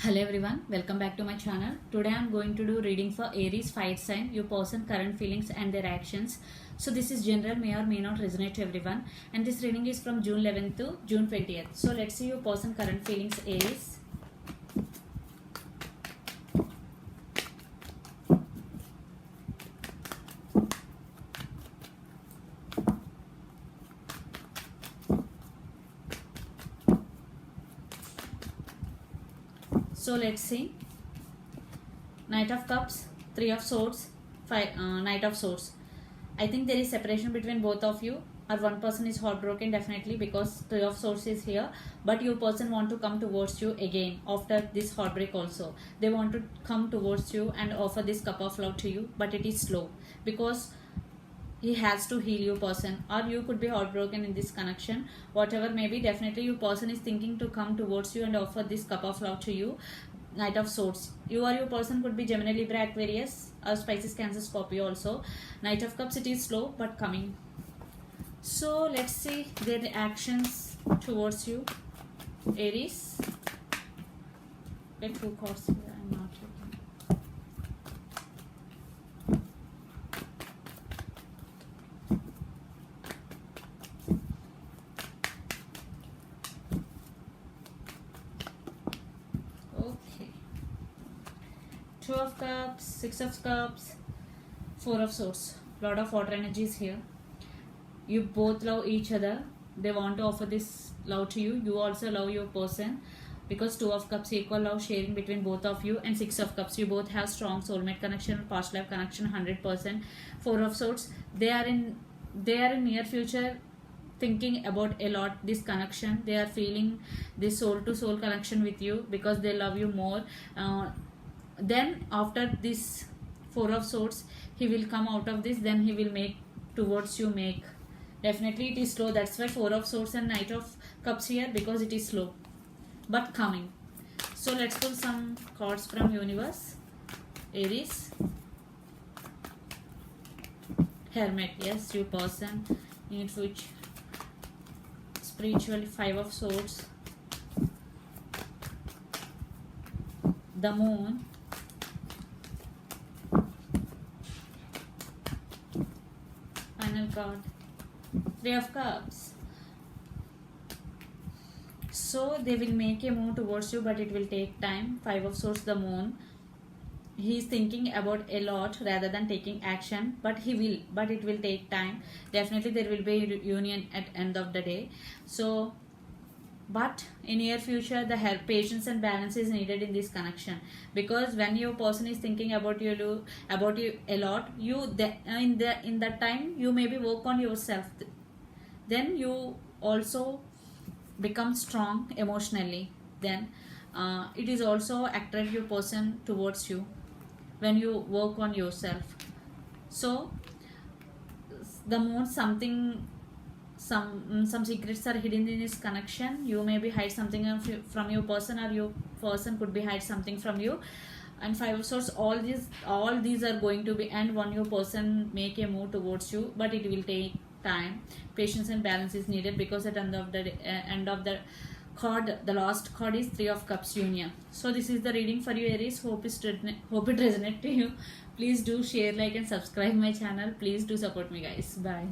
Hello everyone, welcome back to my channel. Today I am going to do reading for Aries fire sign, your person current feelings and their actions. So this is general, may or may not resonate to everyone, and this reading is from June 11th to June 20th. So let's see your person current feelings, Aries. So let's see. Knight of Cups, Three of Swords, Knight of Swords. I think there is separation between both of you, or one person is heartbroken definitely because Three of Swords is here, but your person want to come towards you again after this heartbreak also. They want to come towards you and offer this cup of love to you, but it is slow because he has to heal your person, or you could be heartbroken in this connection. Whatever maybe, definitely your person is thinking to come towards you and offer this cup of love to you. Knight of Swords. You or your person could be Gemini, Libra, Aquarius, or Pisces, Cancer, Scorpio also. Knight of Cups, it is slow but coming. So let's see their actions towards you, Aries. Get two cards here. I'm not looking. Okay. Two of Cups, Six of Cups, Four of Swords. Lot of water energies here. You both love each other. They want to offer this love to you. You also love your person because Two of Cups, equal love sharing between both of you, and Six of Cups, you both have strong soulmate connection, past life connection 100%. Four of Swords, they are in near future thinking about a lot this connection. They are feeling this soul to soul connection with you because they love you more. Then after this Four of Swords, he will come out of this, then he will make towards you, make definitely it is slow. That's why Four of Swords and Knight of Cups here, because it is slow but coming. So let's pull some cards from universe. Aries. Hermit, yes, your person needs which spiritual. Five of Swords, the Moon, final card, Three of Cups. So they will make a move towards you, but it will take time. Five of Swords, the Moon. He is thinking about a lot rather than taking action, but he will, but it will take time. Definitely there will be a union at end of the day. So but in near future, the help, patience and balance is needed in this connection, because when your person is thinking about you a lot, you in that time you maybe work on yourself. Then you also become strong emotionally. Then it is also attract your person towards you when you work on yourself. So the Moon, something, some secrets are hidden in this connection. You maybe hide something from your person, or your person could be hide something from you. And Five of Swords, all these are going to be end when your person make a move towards you, but it will take time. Patience and balance is needed, because at end of the card, the last card is Three of Cups, union. So this is the reading for you, Aries. Hope it resonates to you. Please do share, like and subscribe my channel. Please do support me, guys. Bye.